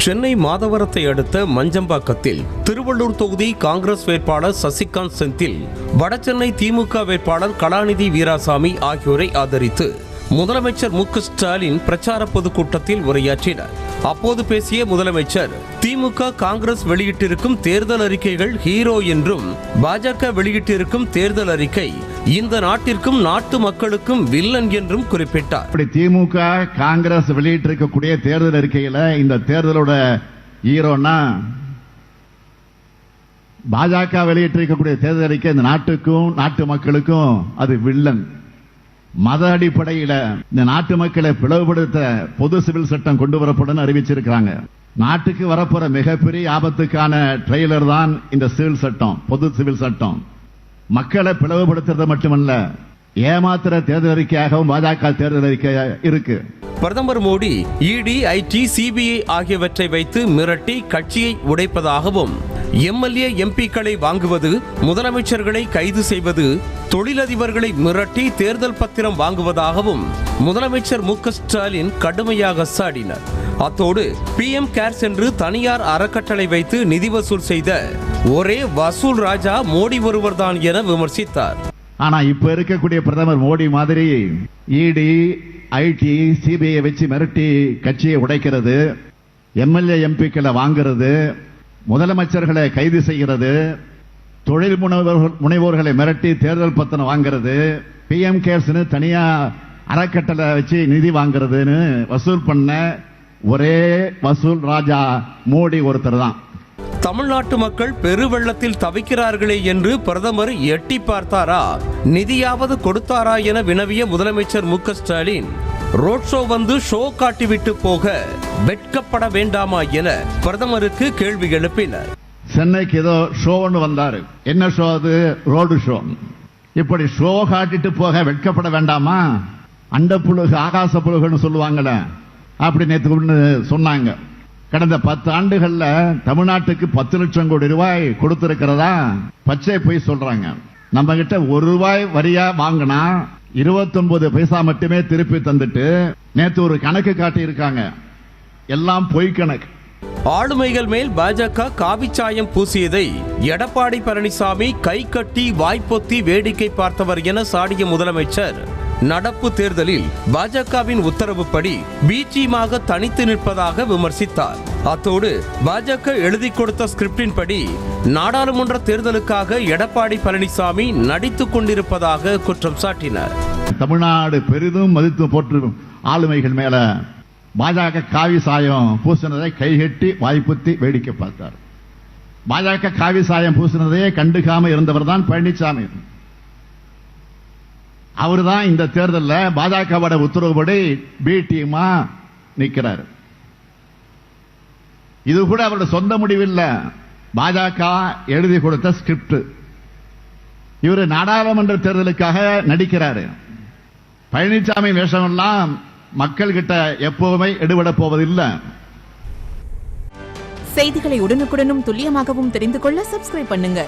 சென்னை மாதவரத்தை அடுத்த மஞ்சம்பாக்கத்தில் திருவள்ளூர் தொகுதி காங்கிரஸ் வேட்பாளர் சசிகாந்த் செந்தில், வடசென்னை திமுக வேட்பாளர் கலாநிதி வீராசாமி ஆகியோரை ஆதரித்து முதலமைச்சர் மு.க.ஸ்டாலின் பிரச்சார பொதுக்கூட்டத்தில் உரையாற்றினார். அப்போது பேசிய முதலமைச்சர், திமுக காங்கிரஸ் வெளியிட்டிருக்கும் தேர்தல் அறிக்கைகள் ஹீரோ என்றும், பாஜக வெளியிட்டிருக்கும் தேர்தல் அறிக்கை இந்த நாட்டிற்கும் நாட்டு மக்களுக்கும் வில்லன் என்றும் குறிப்பிட்டார். திமுக காங்கிரஸ் வெளியிட்டிருக்கக்கூடிய தேர்தல் அறிக்கையில இந்த தேர்தலோட ஹீரோனா பாஜக வெளியிட்டிருக்கக்கூடிய தேர்தல் அறிக்கை இந்த நாட்டுக்கும் நாட்டு மக்களுக்கும் அது வில்லன். மத அடிப்படையில இந்த நாட்டு மக்களை பிளவுபடுத்த பொது சிவில் சட்டம் கொண்டு வரப்படும் அறிவிச்சிருக்காங்க. நாட்டுக்கு வரப்போற மிகப்பெரிய ஆபத்துக்கான ட்ரெய்லர் தான் இந்த சிவில் சட்டம், பொது சிவில் சட்டம். மக்களை பிளவுபடுத்துறது மட்டுமல்ல, ஏமாத்திர தேர்தல் அறிக்கையாகவும் பாஜக தேர்தல் அறிக்கை இருக்கு. பிரதமர் மோடி இடி, ஐடி, சிபிஐ ஆகியவற்றை வைத்து மிரட்டி கட்சியை உடைப்பதாகவும், எம்எல்ஏ எம்பிக்களை வாங்குவது, முதலமைச்சர்களை கைது செய்வது, தொழிலதிபர்களை மிரட்டி தேர்தல் பத்திரம் வாங்குவதாகவும் முதலமைச்சர் மு.க.ஸ்டாலின் கடுமையாக சாடினார். அத்தோடு PM கேர்ஸ் என்று தனியார் அறக்கட்டளை வைத்து நிதி வசூல் செய்த ஒரே வசூல் ராஜா மோடி ஒருவர்தான் என விமர்சித்தார். ஆனா இப்ப இருக்கக்கூடிய பிரதமர் மோடி மாதிரி இடி, ஐடி, சிபிஐ வச்சு மிரட்டி கட்சியை உடைக்கிறது, எம்எல்ஏ எம்பிக்களை வாங்குறது, முதலமைச்சர்களை கைது செய்கிறது, தொழில் முனைவோர்களை மிரட்டி தேர்தல் பத்திரம் வாங்குறது, PM கேர்ஸ் தனியா அறக்கட்டளை வச்சு நிதி வாங்குறதுன்னு வசூல் பண்ண ஒரே வசூல் ராஜா மோடி ஒருத்தர் தான். தமிழ்நாட்டு மக்கள் பெருவெள்ளத்தில் தவிக்கிறார்களே என்று பிரதமர் எட்டி பார்த்தாரா, நிதியாவது கொடுத்தாரா என வினவிய முதலமைச்சர் மு.க.ஸ்டாலின், ரோட் ஷோ வந்து ஷோ காட்டிவிட்டு போக வெட்கப்பட வேண்டாமா என பிரதமருக்கு கேள்வி எழுப்பினார். சென்னைக்கு ஏதோ ஷோ ஒன்று வந்தாரு. என்ன ஷோ அது? Road show. இப்படி ஷோ காட்டிட்டு போக வெட்கப்பட வேண்டாமா? அண்ட புழுகு ஆகாச புழுகுன்னு சொல்லுவாங்கல்ல, அப்படி நேற்று சொன்னாங்க. கடந்த 10 ஆண்டுகள்ல தமிழ்நாட்டுக்கு 10 லட்சம் கோடி ரூபாய் கொடுத்திருக்கிறதா பச்சை போய் சொல்றாங்க. நம்ம கிட்ட ₹1 வரியா வாங்கினா 29 பைசா மட்டுமே திருப்பி தந்துட்டு நேற்று ஒரு கணக்கு காட்டி இருக்காங்க. எல்லாம் பொய் கணக்கு. ஆளுமைகள் மேல் பாஜக காவிச்சாயம் பூசியதை எடப்பாடி பழனிசாமி கை கட்டி வாய்ப்பொத்தி வேடிக்கை பார்த்தவர் என சாடிய முதலமைச்சர், நடப்பு தேர்தலில் பாஜகவின் உத்தரவுப்படி பிஜிமாக தனித்து நிற்பதாக விமர்சித்தார். அத்தோடு பாஜக எழுதி கொடுத்த ஸ்கிரிப்டின் படி நாடாளுமன்ற தேர்தலுக்காக எடப்பாடி பழனிசாமி நடித்துக் கொண்டிருப்பதாக குற்றம் சாட்டினார். தமிழ்நாடு பெரிதும் மதித்து போற்று ஆளுமைகள் மேல பாஜக காவி சாயம் பூசினதை கைகட்டி வாய்ப்புத்தி வேடிக்கை பார்த்தார். பாஜக காவி சாயம் பூசினதையே கண்டுக்காம இருந்தவர் தான் பழனிசாமி. அவர் தான் இந்த தேர்தலில் பாஜகவோட உத்தரவுப்படி பி டீமா நிற்கிறார். இது கூட அவருடைய சொந்த முடிவில்ல, பாஜக எழுதி கொடுத்த ஸ்கிரிப்ட். இவர் நாடாளுமன்ற தேர்தலுக்காக நடிக்கிறாரு. பழனிசாமி வேஷமெல்லாம் மக்கள் கிட்ட எப்பவுமே எடுபட போவதில்லை. செய்திகளை உடனுக்குடனும் துல்லியமாகவும் தெரிந்து கொள்ள சப்ஸ்கிரைப் பண்ணுங்க.